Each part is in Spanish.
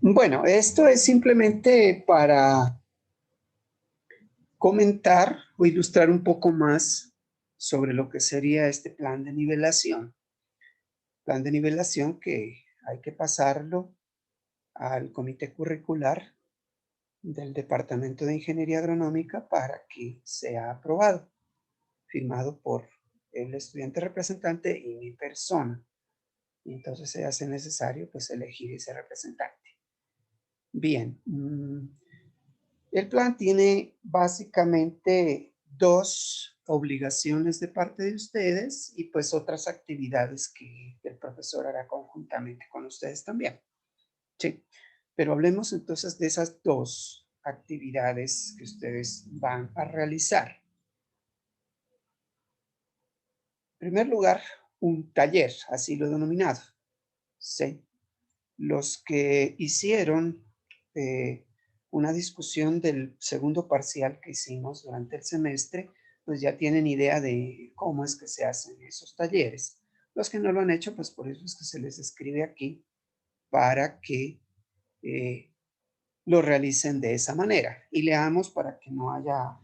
Bueno, esto es simplemente para comentar o ilustrar un poco más sobre lo que sería este plan de nivelación. Plan de nivelación que hay que pasarlo al comité curricular del Departamento de Ingeniería Agronómica para que sea aprobado, firmado por el estudiante representante y mi persona. Y entonces se hace necesario pues elegir ese representante. Bien, el plan tiene básicamente dos obligaciones de parte de ustedes y pues otras actividades que el profesor hará conjuntamente con ustedes también. Sí, pero hablemos entonces de esas dos actividades que ustedes van a realizar. En primer lugar, un taller, así lo he denominado. Sí, los que hicieron una discusión del segundo parcial que hicimos durante el semestre, pues ya tienen idea de cómo es que se hacen esos talleres. Los que no lo han hecho, pues por eso es que se les escribe aquí para que lo realicen de esa manera. Y leamos para que no haya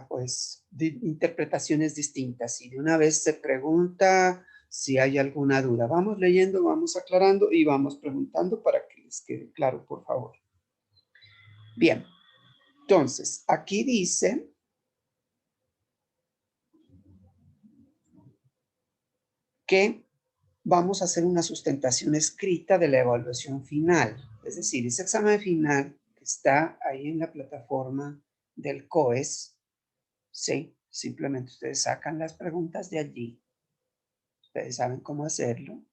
pues interpretaciones distintas. Y de una vez se pregunta si hay alguna duda. Vamos leyendo, vamos aclarando y vamos preguntando para que les quede claro, por favor. Bien, entonces, aquí dice que vamos a hacer una sustentación escrita de la evaluación final. Es decir, ese examen final que está ahí en la plataforma del COES, ¿sí? Simplemente ustedes sacan las preguntas de allí. Ustedes saben cómo hacerlo.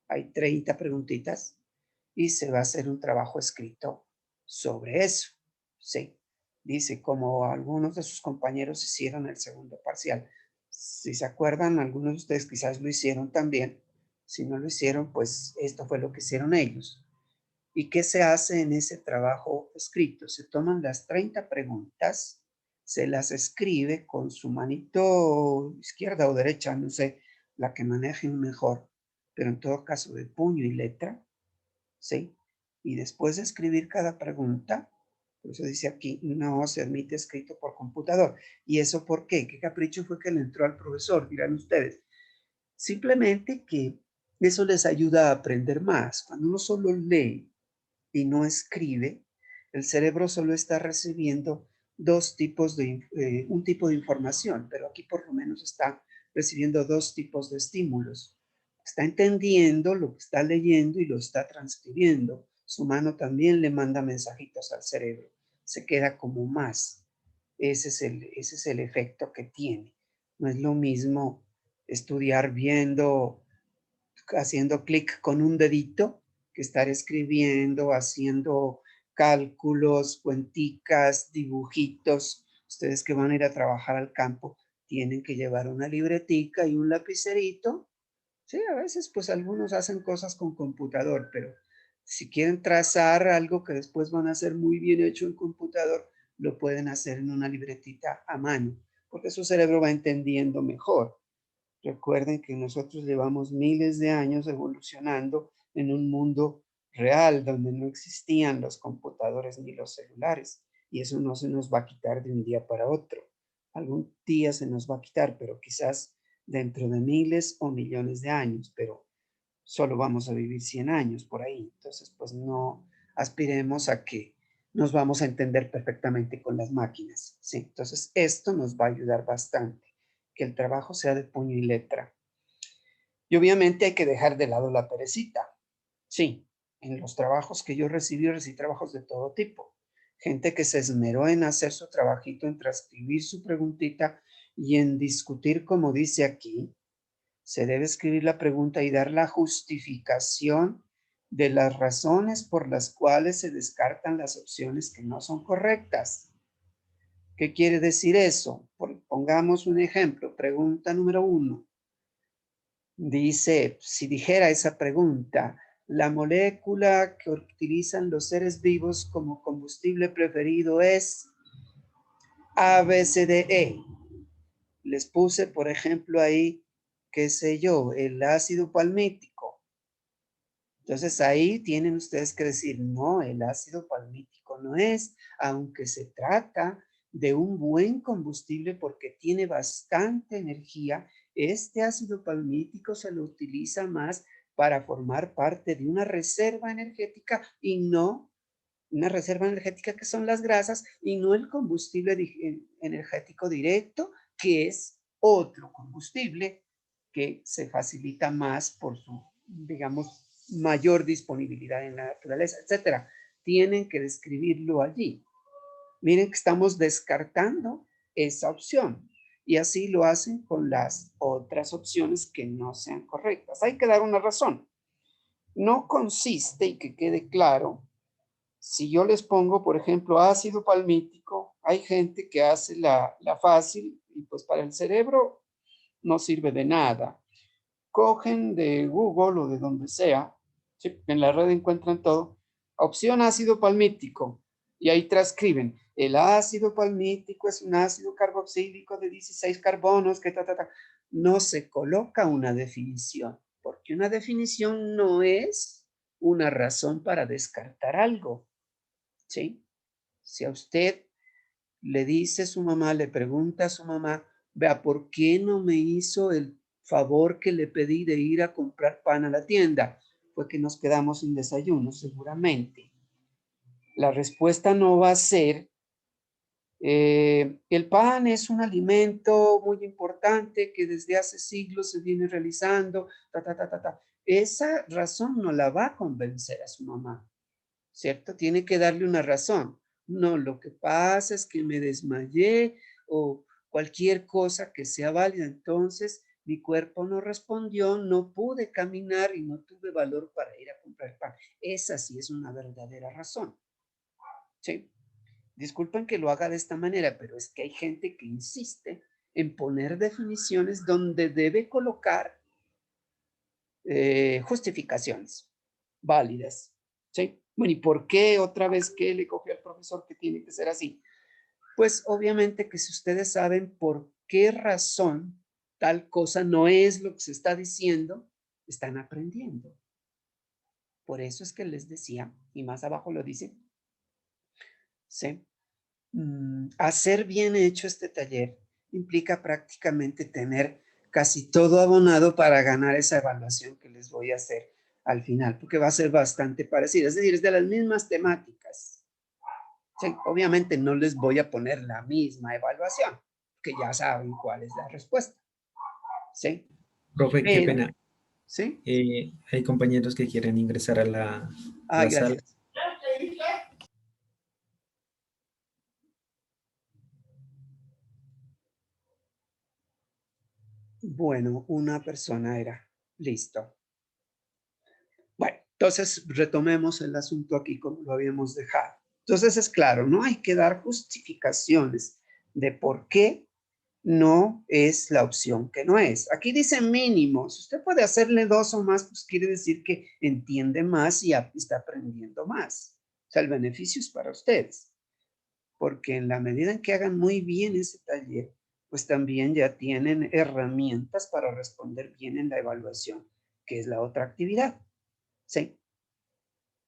Hay 30 preguntitas y se va a hacer un trabajo escrito sobre eso. Sí, dice, como algunos de sus compañeros hicieron el segundo parcial. Si se acuerdan, algunos de ustedes quizás lo hicieron también. Si no lo hicieron, pues esto fue lo que hicieron ellos. ¿Y qué se hace en ese trabajo escrito? Se toman las 30 preguntas, se las escribe con su manito izquierda o derecha, no sé, la que manejen mejor, pero en todo caso de puño y letra, ¿sí? Y después de escribir cada pregunta, por eso dice aquí, no se admite escrito por computador. ¿Y eso por qué? ¿Qué capricho fue que le entró al profesor? Dirán ustedes. Simplemente que eso les ayuda a aprender más. Cuando uno solo lee y no escribe, el cerebro solo está recibiendo un tipo de información, pero aquí por lo menos está recibiendo dos tipos de estímulos. Está entendiendo lo que está leyendo y lo está transcribiendo. Su mano también le manda mensajitos al cerebro. Se queda como más. Ese es el efecto que tiene. No es lo mismo estudiar viendo, haciendo clic con un dedito, que estar escribiendo, haciendo cálculos, cuenticas, dibujitos. Ustedes que van a ir a trabajar al campo tienen que llevar una libretica y un lapicerito. Sí, a veces pues algunos hacen cosas con computador, pero si quieren trazar algo que después van a hacer muy bien hecho en computador, lo pueden hacer en una libretita a mano, porque su cerebro va entendiendo mejor. Recuerden que nosotros llevamos miles de años evolucionando en un mundo real donde no existían los computadores ni los celulares y eso no se nos va a quitar de un día para otro. Algún día se nos va a quitar, pero quizás dentro de miles o millones de años, pero solo vamos a vivir 100 años por ahí. Entonces, pues no aspiremos a que nos vamos a entender perfectamente con las máquinas. Sí, entonces esto nos va a ayudar bastante, que el trabajo sea de puño y letra. Y obviamente hay que dejar de lado la perecita. Sí, en los trabajos que yo recibí trabajos de todo tipo. Gente que se esmeró en hacer su trabajito, en transcribir su preguntita y en discutir, como dice aquí, se debe escribir la pregunta y dar la justificación de las razones por las cuales se descartan las opciones que no son correctas. ¿Qué quiere decir eso? Pongamos un ejemplo. Pregunta número 1. Dice, si dijera esa pregunta, la molécula que utilizan los seres vivos como combustible preferido es ABCDE. Les puse, por ejemplo, ahí, qué sé yo, el ácido palmítico. Entonces ahí tienen ustedes que decir, no, el ácido palmítico no es, aunque se trata de un buen combustible porque tiene bastante energía, este ácido palmítico se lo utiliza más para formar parte de una reserva energética y no una reserva energética que son las grasas y no el combustible energético directo, que es otro combustible que se facilita más por su, digamos, mayor disponibilidad en la naturaleza, etcétera. Tienen que describirlo allí. Miren que estamos descartando esa opción y así lo hacen con las otras opciones que no sean correctas. Hay que dar una razón. No consiste, y que quede claro, si yo les pongo, por ejemplo, ácido palmítico, hay gente que hace la fácil y pues para el cerebro no sirve de nada. Cogen de Google o de donde sea, ¿sí? En la red encuentran todo, opción ácido palmítico, y ahí transcriben, el ácido palmítico es un ácido carboxílico de 16 carbonos, que no se coloca una definición, porque una definición no es una razón para descartar algo, ¿sí? Si a usted le dice su mamá, le pregunta a su mamá, vea, ¿por qué no me hizo el favor que le pedí de ir a comprar pan a la tienda? Fue que nos quedamos sin desayuno, seguramente. La respuesta no va a ser, el pan es un alimento muy importante que desde hace siglos se viene realizando, Esa razón no la va a convencer a su mamá, ¿cierto? Tiene que darle una razón. No, lo que pasa es que me desmayé o cualquier cosa que sea válida. Entonces, mi cuerpo no respondió, no pude caminar y no tuve valor para ir a comprar pan. Esa sí es una verdadera razón. ¿Sí? Disculpen que lo haga de esta manera, pero es que hay gente que insiste en poner definiciones donde debe colocar justificaciones válidas. ¿Sí? Bueno, ¿y por qué otra vez que le cogió al profesor que tiene que ser así? Pues obviamente que si ustedes saben por qué razón tal cosa no es lo que se está diciendo, están aprendiendo. Por eso es que les decía, y más abajo lo dice, ¿sí? Hacer bien hecho este taller implica prácticamente tener casi todo abonado para ganar esa evaluación que les voy a hacer al final, porque va a ser bastante parecida, es decir, es de las mismas temáticas. Sí, obviamente no les voy a poner la misma evaluación, que ya saben cuál es la respuesta. ¿Sí? Profe, qué Pero, pena. ¿sí? Hay compañeros que quieren ingresar a Ah, la sala. gracias. Bueno, una persona era. Listo. Bueno, entonces retomemos el asunto aquí como lo habíamos dejado. Entonces es claro, no hay que dar justificaciones de por qué no es la opción que no es. Aquí dice mínimo. Si usted puede hacerle 2 o más, pues quiere decir que entiende más y está aprendiendo más. O sea, el beneficio es para ustedes, porque en la medida en que hagan muy bien ese taller, pues también ya tienen herramientas para responder bien en la evaluación, que es la otra actividad. ¿Sí?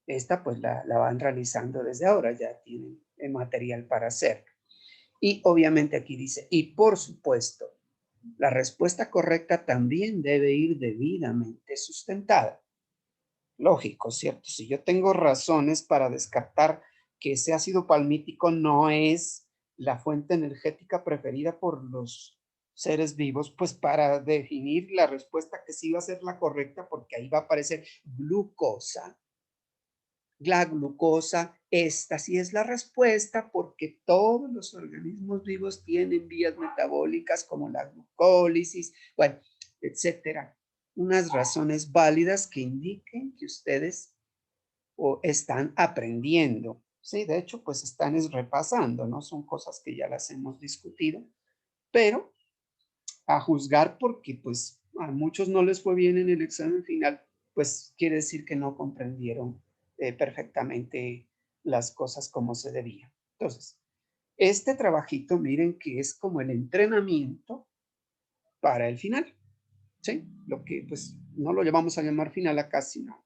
Esta pues la van realizando desde ahora, ya tienen el material para hacer. Y obviamente aquí dice, y por supuesto, la respuesta correcta también debe ir debidamente sustentada. Lógico, ¿cierto? Si yo tengo razones para descartar que ese ácido palmítico no es la fuente energética preferida por los seres vivos, pues para definir la respuesta que sí va a ser la correcta, porque ahí va a aparecer glucosa, la glucosa, esta sí es la respuesta porque todos los organismos vivos tienen vías metabólicas como la glucólisis, bueno, etcétera. Unas razones válidas que indiquen que ustedes están aprendiendo. Sí, de hecho, pues están repasando, ¿no? Son cosas que ya las hemos discutido, pero a juzgar porque pues a muchos no les fue bien en el examen final, pues quiere decir que no comprendieron perfectamente las cosas como se debía. Entonces, este trabajito, miren que es como el entrenamiento para el final, ¿sí? Lo que pues no lo llevamos a llamar final acá, sino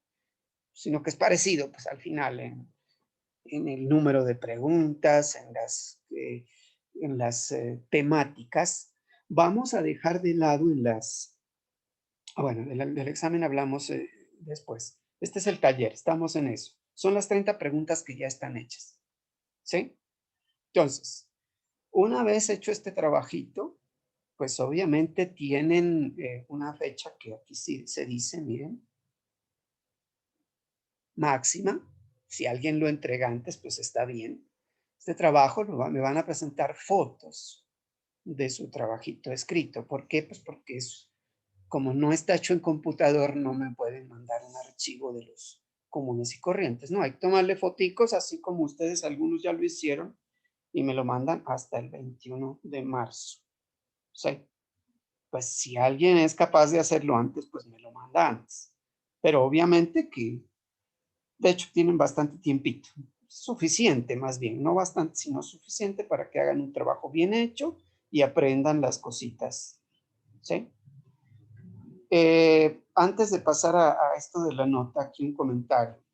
sino que es parecido, pues al final en el número de preguntas, en las temáticas. Vamos a dejar de lado bueno, del examen hablamos después. Este es el taller, estamos en eso. Son las 30 preguntas que ya están hechas, ¿sí? Entonces, una vez hecho este trabajito, pues obviamente tienen una fecha que aquí sí se dice, miren, máxima. Si alguien lo entrega antes, pues está bien. Este trabajo me van a presentar fotos de su trabajito escrito. ¿Por qué? Pues porque como no está hecho en computador, no me pueden mandar un archivo de los comunes y corrientes. No, hay que tomarle foticos, así como ustedes algunos ya lo hicieron, y me lo mandan hasta el 21 de marzo. Sí. Pues si alguien es capaz de hacerlo antes, pues me lo manda antes. Pero obviamente que, de hecho, tienen bastante tiempito. Suficiente, más bien, no bastante, sino suficiente para que hagan un trabajo bien hecho y aprendan las cositas. ¿Sí? Antes de pasar a esto de la nota, aquí un comentario.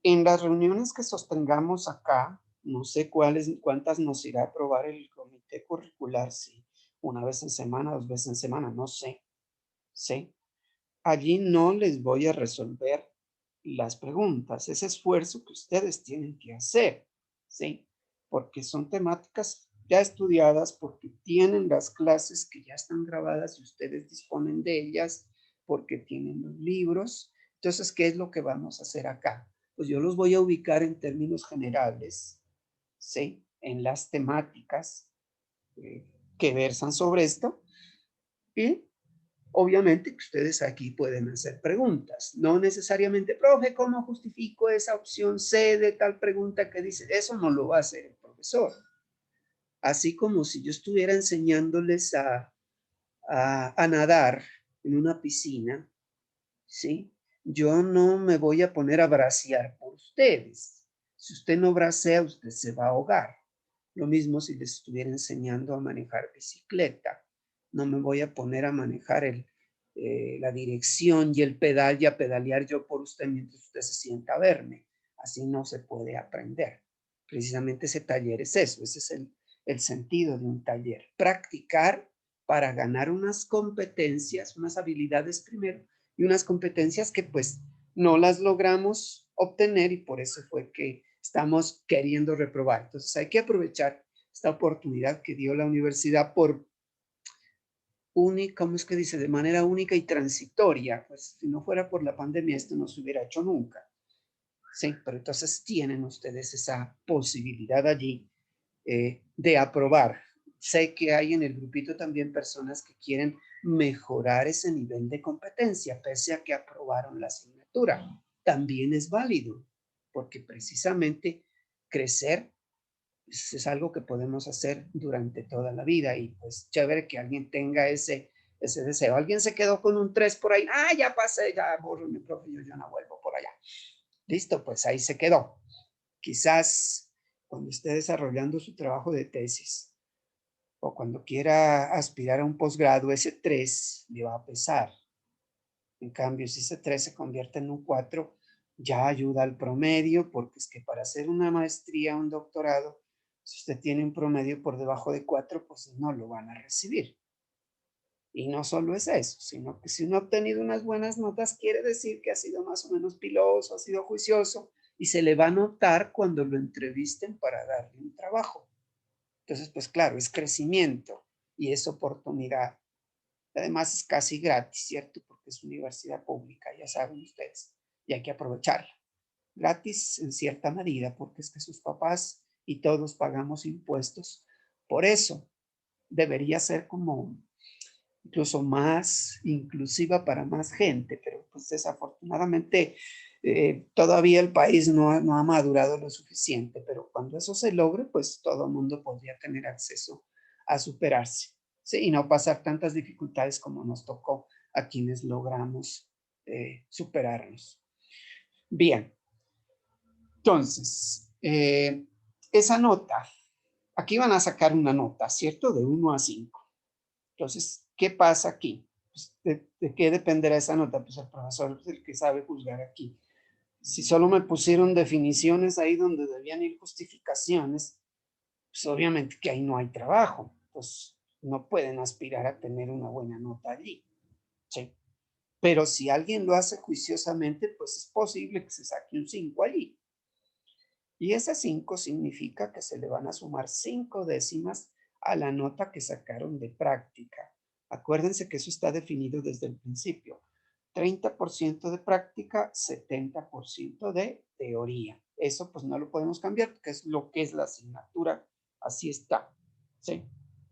En las reuniones que sostengamos acá, no sé cuántas nos irá a aprobar el comité curricular, si una vez en semana, 2 veces en semana, no sé. ¿Sí? Allí no les voy a resolver las preguntas, ese esfuerzo que ustedes tienen que hacer, ¿sí? Porque son temáticas ya estudiadas, porque tienen las clases que ya están grabadas y ustedes disponen de ellas, porque tienen los libros. Entonces, ¿qué es lo que vamos a hacer acá? Pues yo los voy a ubicar en términos generales, ¿sí? En las temáticas que versan sobre esto y obviamente que ustedes aquí pueden hacer preguntas, no necesariamente, profe, ¿cómo justifico esa opción C de tal pregunta que dice? Eso no lo va a hacer el profesor. Así como si yo estuviera enseñándoles a nadar en una piscina, ¿sí? Yo no me voy a poner a bracear por ustedes. Si usted no bracea, usted se va a ahogar. Lo mismo si les estuviera enseñando a manejar bicicleta. No me voy a poner a manejar la dirección y el pedal y a pedalear yo por usted mientras usted se sienta a verme. Así no se puede aprender. Precisamente ese taller es eso, ese es el sentido de un taller. Practicar para ganar unas competencias, unas habilidades primero y unas competencias que pues no las logramos obtener y por eso fue que estamos queriendo reprobar. Entonces hay que aprovechar esta oportunidad que dio la universidad por única, ¿cómo es que dice? De manera única y transitoria. Pues si no fuera por la pandemia esto no se hubiera hecho nunca. Sí, pero entonces tienen ustedes esa posibilidad allí de aprobar. Sé que hay en el grupito también personas que quieren mejorar ese nivel de competencia, pese a que aprobaron la asignatura. También es válido, porque precisamente crecer es algo que podemos hacer durante toda la vida y pues chévere que alguien tenga ese deseo. Alguien se quedó con un 3 por ahí, ya pasé, ya borro mi profe, yo ya no vuelvo por allá. Listo, pues ahí se quedó. Quizás cuando esté desarrollando su trabajo de tesis o cuando quiera aspirar a un posgrado, ese 3 le va a pesar. En cambio, si ese 3 se convierte en un 4, ya ayuda al promedio, porque es que para hacer una maestría, un doctorado, si usted tiene un promedio por debajo de 4, pues no lo van a recibir. Y no solo es eso, sino que si uno ha obtenido unas buenas notas, quiere decir que ha sido más o menos piloso, ha sido juicioso, y se le va a notar cuando lo entrevisten para darle un trabajo. Entonces, pues claro, es crecimiento y es oportunidad. Además, es casi gratis, ¿cierto? Porque es universidad pública, ya saben ustedes, y hay que aprovecharla. Gratis en cierta medida, porque es que sus papás y todos pagamos impuestos. Por eso debería ser como incluso más inclusiva para más gente, pero pues desafortunadamente todavía el país no ha madurado lo suficiente, pero cuando eso se logre, pues todo el mundo podría tener acceso a superarse, ¿sí? Y no pasar tantas dificultades como nos tocó a quienes logramos superarnos. Bien, entonces, esa nota, aquí van a sacar una nota, ¿cierto? De 1 a 5. Entonces, ¿qué pasa aquí? Pues, ¿de qué dependerá esa nota? Pues el profesor es el que sabe juzgar aquí. Si solo me pusieron definiciones ahí donde debían ir justificaciones, pues obviamente que ahí no hay trabajo. Pues no pueden aspirar a tener una buena nota allí. ¿Sí? Pero si alguien lo hace juiciosamente, pues es posible que se saque un 5 allí. Y ese 5 significa que se le van a sumar 5 décimas a la nota que sacaron de práctica. Acuérdense que eso está definido desde el principio. 30% de práctica, 70% de teoría. Eso pues no lo podemos cambiar porque es lo que es la asignatura. Así está. ¿Sí?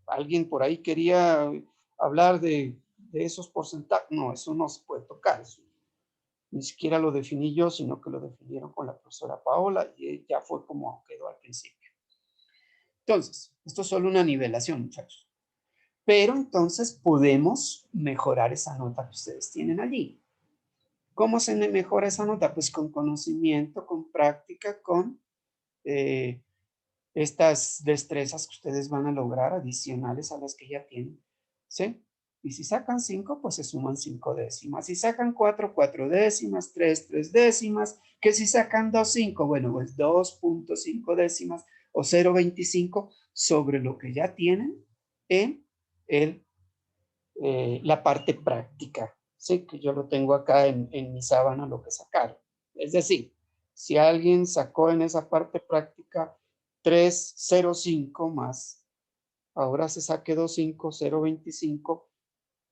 Alguien por ahí quería hablar de esos porcentajes. No, eso no se puede tocar. Eso ni siquiera lo definí yo, sino que lo definieron con la profesora Paola y ya fue como quedó al principio. Entonces, esto es solo una nivelación, muchachos. Pero entonces podemos mejorar esa nota que ustedes tienen allí. ¿Cómo se mejora esa nota? Pues con conocimiento, con práctica, con estas destrezas que ustedes van a lograr adicionales a las que ya tienen. ¿Sí? Y si sacan 5, pues se suman 5 décimas. Si sacan 4, 4 décimas, 3, 3 décimas. Que si sacan 2, 5, bueno, pues 2.5 décimas o 0.25 sobre lo que ya tienen en el, la parte práctica. Sí, que yo lo tengo acá en mi sábana lo que sacaron. Es decir, si alguien sacó en esa parte práctica 3.05 más, ahora se saque 2.5, 0.25,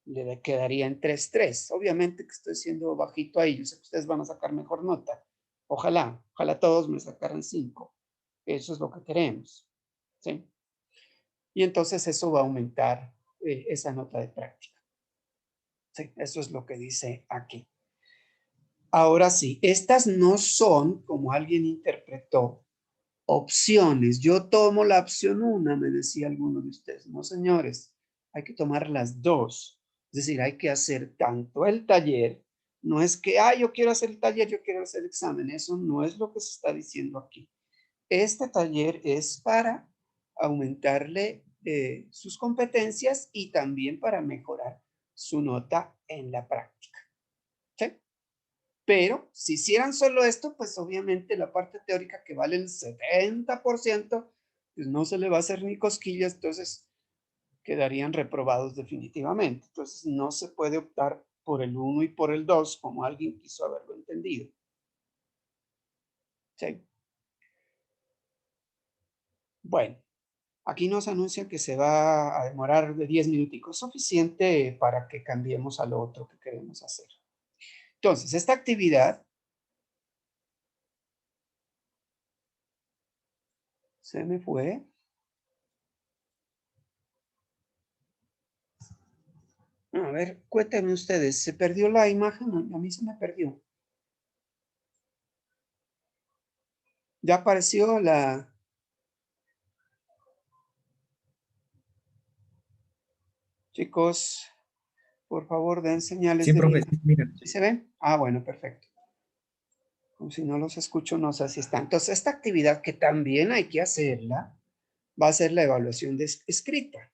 le quedaría en 3.3. Obviamente que estoy siendo bajito ahí, yo sé que ustedes van a sacar mejor nota. Ojalá todos me sacaran 5. Eso es lo que queremos. ¿Sí? Y entonces eso va a aumentar esa nota de práctica. Sí, eso es lo que dice aquí. Ahora sí, estas no son, como alguien interpretó, opciones. Yo tomo la opción 1, me decía alguno de ustedes. No, señores, hay que tomar las dos. Es decir, hay que hacer tanto el taller. No es que, yo quiero hacer el taller, yo quiero hacer el examen. Eso no es lo que se está diciendo aquí. Este taller es para aumentarle sus competencias y también para mejorar su nota en la práctica. ¿Sí? Pero si hicieran solo esto, pues obviamente la parte teórica que vale el 70%, pues no se le va a hacer ni cosquillas, entonces quedarían reprobados definitivamente. Entonces no se puede optar por el 1 y por el 2 como alguien quiso haberlo entendido. ¿Sí? Bueno, aquí nos anuncian que se va a demorar de 10 minuticos, suficiente para que cambiemos a lo otro que queremos hacer. Entonces, esta actividad se me fue. A ver, cuéntenme ustedes, ¿se perdió la imagen? A mí se me perdió. Ya apareció la... Chicos, por favor, den señales Sí, de profe, vida. sí, mira. ¿Sí se ven? Bueno, perfecto. Como si no los escucho, no sé si están. Entonces, esta actividad que también hay que hacerla, va a ser la evaluación escrita,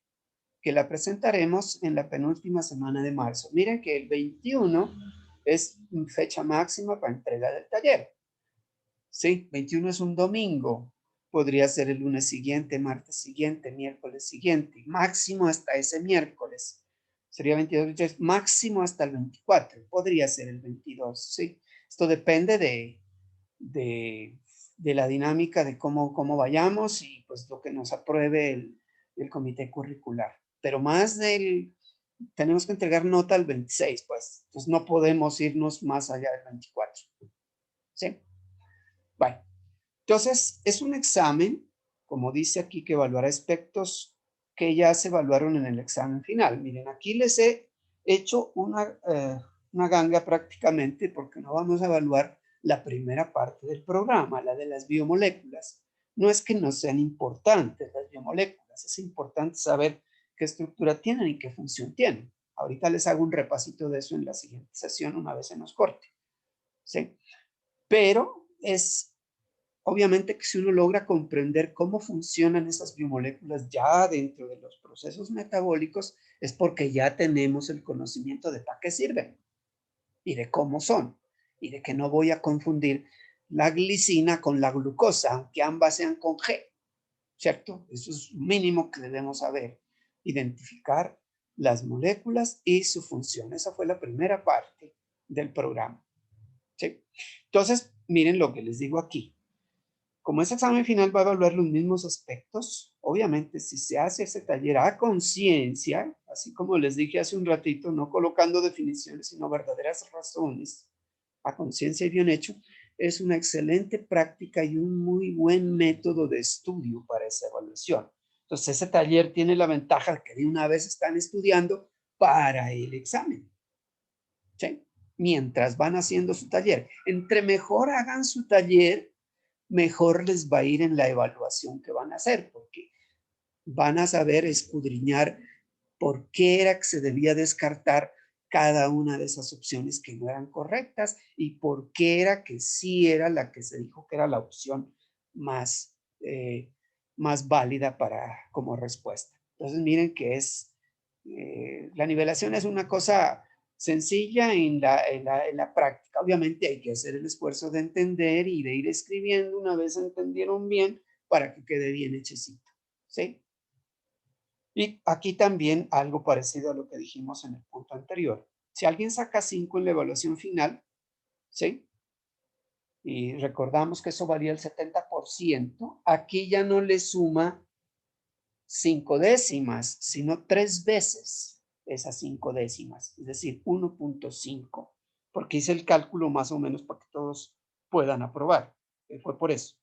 que la presentaremos en la penúltima semana de marzo. Miren que el 21 es fecha máxima para entrega del taller. Sí, 21 es un domingo. Podría ser el lunes siguiente, martes siguiente, miércoles siguiente, máximo hasta ese miércoles. Sería 22, 23, máximo hasta el 24. Podría ser el 22, sí. Esto depende de la dinámica de cómo vayamos y pues lo que nos apruebe el comité curricular. Pero más tenemos que entregar nota el 26, pues. Entonces no podemos irnos más allá del 24. ¿Sí? Bueno, entonces es un examen, como dice aquí, que evaluará aspectos que ya se evaluaron en el examen final. Miren, aquí les he hecho una ganga prácticamente porque no vamos a evaluar la primera parte del programa, la de las biomoléculas. No es que no sean importantes las biomoléculas, es importante saber qué estructura tienen y qué función tienen. Ahorita les hago un repasito de eso en la siguiente sesión una vez se nos corte. ¿Sí? Pero es obviamente que si uno logra comprender cómo funcionan esas biomoléculas ya dentro de los procesos metabólicos, es porque ya tenemos el conocimiento de para qué sirven y de cómo son. y de que no voy a confundir la glicina con la glucosa, aunque ambas sean con G, ¿cierto? Eso es lo mínimo que debemos saber. Identificar las moléculas y su función. Esa fue la primera parte del programa. ¿Sí? Entonces, miren lo que les digo aquí. Como ese examen final va a evaluar los mismos aspectos, obviamente si se hace ese taller a conciencia, así como les dije hace un ratito, no colocando definiciones, sino verdaderas razones, a conciencia y bien hecho, es una excelente práctica y un muy buen método de estudio para esa evaluación. Entonces ese taller tiene la ventaja de que de una vez están estudiando para el examen. ¿Sí? Mientras van haciendo su taller. Entre mejor hagan su taller, mejor les va a ir en la evaluación que van a hacer, porque van a saber escudriñar por qué era que se debía descartar cada una de esas opciones que no eran correctas y por qué era que sí era la que se dijo que era la opción más, más válida para, como respuesta. Entonces miren que es, la nivelación es una cosa sencilla en la práctica. Obviamente hay que hacer el esfuerzo de entender y de ir escribiendo una vez entendieron bien para que quede bien hechecito. ¿Sí? Y aquí también algo parecido a lo que dijimos en el punto anterior. Si alguien saca 5 en la evaluación final, ¿sí? Y recordamos que eso varía el 70%, aquí ya no le suma 5 décimas, sino 3 veces esas 5 décimas, es decir, 1.5, porque hice el cálculo más o menos para que todos puedan aprobar. Fue por eso.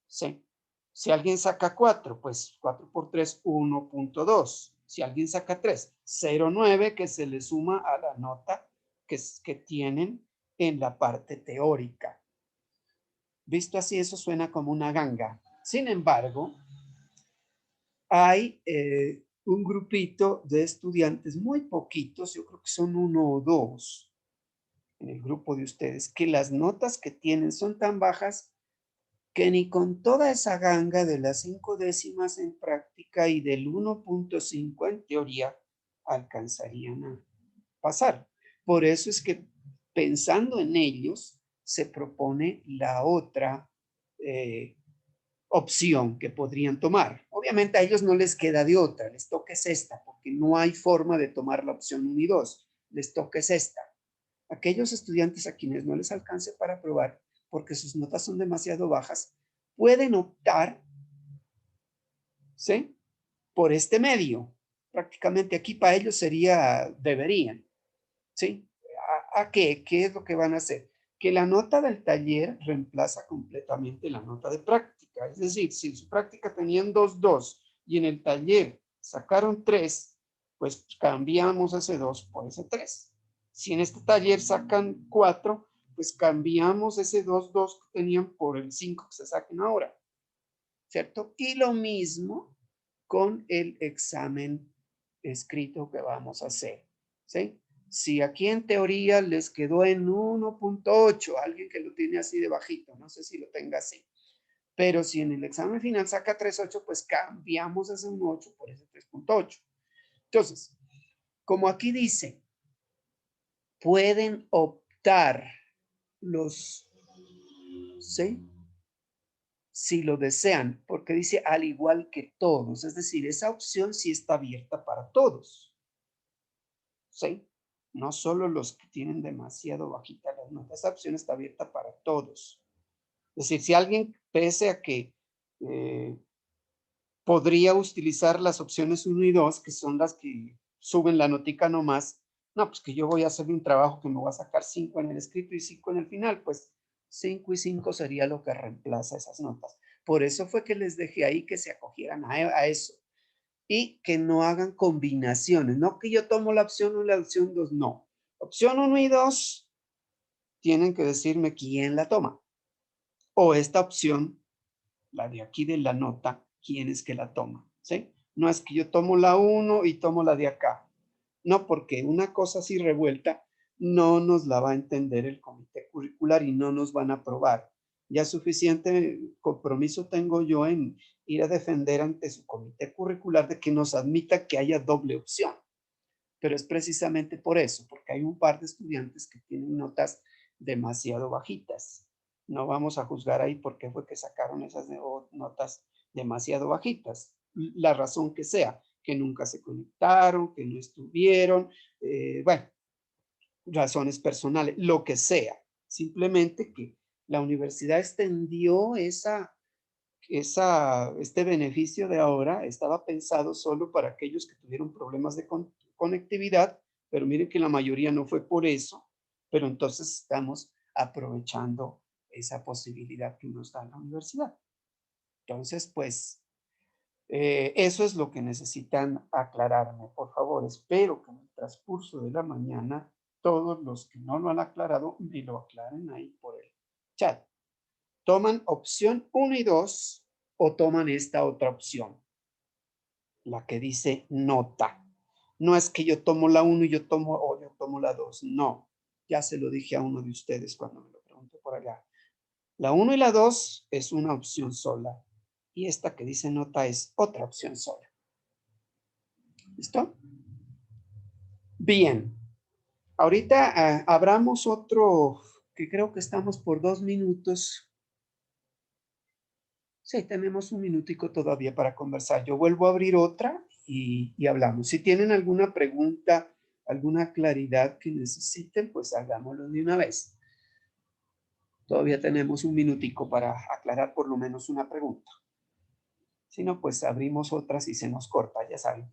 ¿Sí? Si alguien saca 4, pues 4 por 3, 1.2. Si alguien saca 3, 0.9, que se le suma a la nota que tienen en la parte teórica. Visto así, eso suena como una ganga. Sin embargo, hay un grupito de estudiantes, muy poquitos, yo creo que son 1 o 2 en el grupo de ustedes, que las notas que tienen son tan bajas que ni con toda esa ganga de las 5 décimas en práctica y del 1.5 en teoría alcanzarían a pasar. Por eso es que pensando en ellos se propone la otra opción que podrían tomar. Obviamente a ellos no les queda de otra, les toca es esta, porque no hay forma de tomar la opción 1 y 2, les toca es esta. Aquellos estudiantes a quienes no les alcance para aprobar porque sus notas son demasiado bajas, pueden optar, ¿sí? Por este medio. Prácticamente aquí para ellos sería, deberían, ¿sí? ¿A qué? ¿Qué es lo que van a hacer? Que la nota del taller reemplaza completamente la nota de práctica. Es decir, si en su práctica tenían 2 y en el taller sacaron 3, pues cambiamos ese 2 por ese 3. Si en este taller sacan 4, pues cambiamos ese 2 que tenían por el 5 que se saquen ahora, ¿cierto? Y lo mismo con el examen escrito que vamos a hacer, ¿sí? Si aquí en teoría les quedó en 1.8, alguien que lo tiene así de bajito, no sé si lo tenga así, pero si en el examen final saca 3.8, pues cambiamos ese 1.8 por ese 3.8. Entonces, como aquí dice, pueden optar los, ¿sí? Si lo desean, porque dice al igual que todos, es decir, esa opción sí está abierta para todos, ¿sí? No solo los que tienen demasiado bajita las notas, esa opción está abierta para todos. Es decir, si alguien, pese a que eh, podría utilizar las opciones 1 y 2, que son las que suben la notica nomás, no, pues que yo voy a hacer un trabajo que me va a sacar 5 en el escrito y 5 en el final, pues 5 y 5 sería lo que reemplaza esas notas. Por eso fue que les dejé ahí que se acogieran a eso y que no hagan combinaciones, no que yo tomo la opción 1 y la opción 2, no. Opción 1 y 2 tienen que decirme quién la toma. O esta opción, la de aquí de la nota, quién es que la toma, ¿sí? No es que yo tomo la 1 y tomo la de acá. No, porque una cosa así revuelta no nos la va a entender el comité curricular y no nos van a aprobar. Ya suficiente compromiso tengo yo en ir a defender ante su comité curricular de que nos admita que haya doble opción. Pero es precisamente por eso, porque hay un par de estudiantes que tienen notas demasiado bajitas. No vamos a juzgar ahí por qué fue que sacaron esas notas demasiado bajitas. La razón que sea, que nunca se conectaron, que no estuvieron, bueno, razones personales, lo que sea. Simplemente que la universidad extendió este beneficio de ahora, estaba pensado solo para aquellos que tuvieron problemas de conectividad, pero miren que la mayoría no fue por eso, pero entonces estamos aprovechando esa posibilidad que nos da la universidad. Entonces, pues, eso es lo que necesitan aclararme, por favor. Espero que en el transcurso de la mañana todos los que no lo han aclarado me lo aclaren ahí por el chat. ¿Toman opción 1 y 2 o toman esta otra opción? La que dice nota. No es que yo tomo la 1 y yo tomo la 2. No, ya se lo dije a uno de ustedes cuando me lo preguntó por allá. La 1 y la 2 es una opción sola y esta que dice nota es otra opción sola. ¿Listo? Bien. Ahorita abramos otro que creo que estamos por 2 minutos. Sí, tenemos un minutico todavía para conversar. Yo vuelvo a abrir otra y hablamos. Si tienen alguna pregunta, alguna claridad que necesiten, pues hagámoslo de una vez. Todavía tenemos un minutico para aclarar por lo menos una pregunta. Si no, pues abrimos otras y se nos corta, ya saben.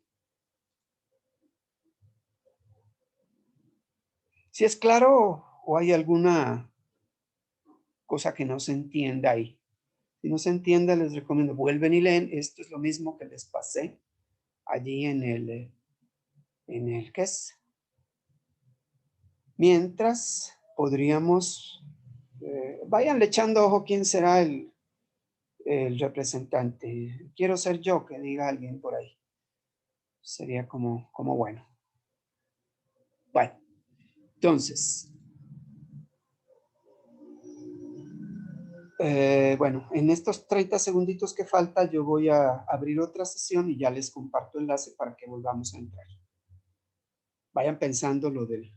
Si es claro o hay alguna cosa que no se entienda ahí. Si no se entiende, les recomiendo, vuelven y leen. Esto es lo mismo que les pasé allí ¿qué es? Mientras, podríamos, váyanle echando ojo quién será el representante. Quiero ser yo, que diga alguien por ahí. Sería como bueno. Bueno, entonces, bueno, en estos 30 segunditos que falta, yo voy a abrir otra sesión y ya les comparto enlace para que volvamos a entrar. Vayan pensando lo del,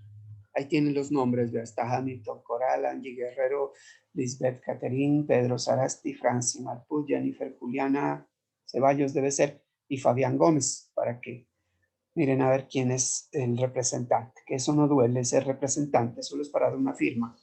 ahí tienen los nombres, ya está Hamilton Coral, Angie Guerrero, Lisbeth Catherine, Pedro Sarasti, Franci Marput, Jennifer Juliana Ceballos debe ser, y Fabián Gómez, para que miren a ver quién es el representante, que eso no duele ser representante, solo es para dar una firma.